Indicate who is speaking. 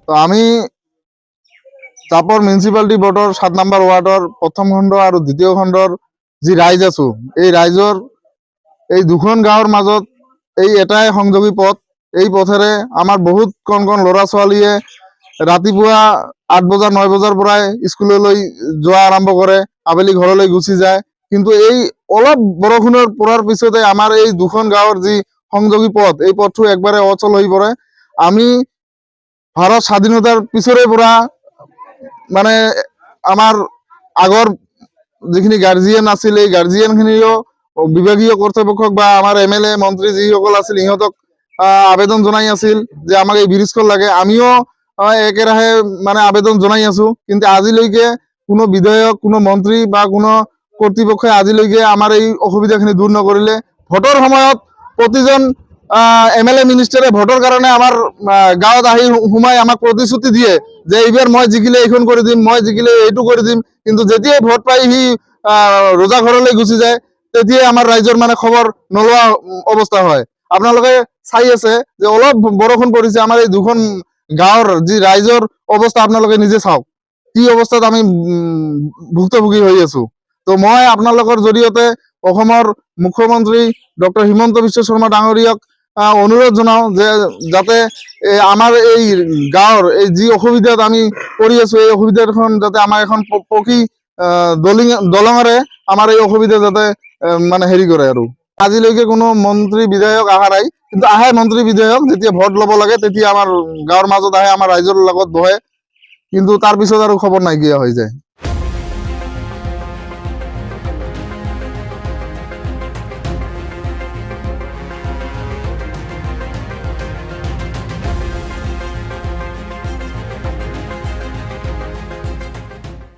Speaker 1: তো আমি চাপৰ মিউনিচিপালিটি বোৰ্ডৰ 7 নম্বৰ ৱাৰ্ডৰ প্ৰথম খণ্ড আৰু দ্বিতীয় খণ্ডৰ যি ৰাইজ আছো, এই ৰাইজৰ এই দুখন গাঁৱৰ মাজত এই এটাই সংযোগী পথ। এই পথেৰে আমাৰ বহুত কণ কণ ল'ৰা ছোৱালীয়ে ৰাতিপুৱা 8 বজা 9 বজাৰ পৰাই স্কুললৈ যোৱা আৰম্ভ কৰে, আবেলি ঘৰলৈ গুচি যায়। কিন্তু এই অলপ বৰষুণৰ পৰাৰ পিছতে আমাৰ এই দুখন গাঁৱৰ যি সংযোগী পথ, এই পথটো একবাৰে অচল হৈ পৰে। আমি ভাৰত স্বাধীনতাৰ পিছৰে পৰা মানে আমাৰ আগৰ যিখিনি গাৰ্জিয়ান আছিল, এই গাৰ্জিয়ানখিনিও বিভাগীয় কৰ্তৃপক্ষক বা আমাৰ MLA মন্ত্ৰী যিসকল আছিল সিহঁতক আবেদন জনাই আছিল যে আমাক এই ব্ৰিজখন লাগে। আমিও একেৰাহে মানে আবেদন জনাই আছো, কিন্তু আজিলৈকে কোনো বিধায়ক, কোনো মন্ত্ৰী বা কোনো কৰ্তৃপক্ষই আজিলৈকে আমাৰ এই অসুবিধাখিনি দূৰ নকৰিলে। ভোটৰ সময়ত প্ৰতিজন MLA মিনিষ্টাৰে ভোটৰ কাৰণে আমাৰ গাঁৱত আহি সোমাই আমাক প্ৰতিশ্ৰুতি দিয়ে যে এইবাৰ মই জিকিলে এইখন কৰি দিম, মই জিকিলে এইটো কৰি দিম। কিন্তু যেতিয়াই ভোট পাই সি ৰোজা ঘৰলৈ গুচি যায়, তেতিয়াই আমাৰ ৰাইজৰ মানে খবৰ নোলোৱা অৱস্থা হয়। আপোনালোকে চাই আছে যে অলপ বৰষুণ পৰিছে, আমাৰ এই দুখন গাঁৱৰ যি ৰাইজৰ অৱস্থা আপোনালোকে নিজে চাওক, কি অৱস্থাত আমি ভুক্তভোগী হৈ আছো। তো মই আপোনালোকৰ জৰিয়তে অসমৰ মুখ্যমন্ত্ৰী ডক্টৰ হিমন্ত বিশ্ব শৰ্মা ডাঙৰীয়াক অনুৰোধ জনাওঁ যে যাতে আমাৰ এই গাঁৱৰ এই যি অসুবিধাত আমি পৰি আছো, এই অসুবিধাখন যাতে আমাৰ এখন পকী দলঙেৰে আমাৰ এই অসুবিধা যাতে মানে হেৰি কৰে। আৰু আজিলৈকে কোনো মন্ত্ৰী বিধায়ক অহা নাই, কিন্তু আহে মন্ত্ৰী বিধায়ক যেতিয়া ভোট ল'ব লাগে, তেতিয়া আমাৰ গাঁৱৰ মাজত আহে, আমাৰ ৰাইজৰ লগত বহে, কিন্তু তাৰ পিছত আৰু খবৰ নাইকিয়া হৈ যায়।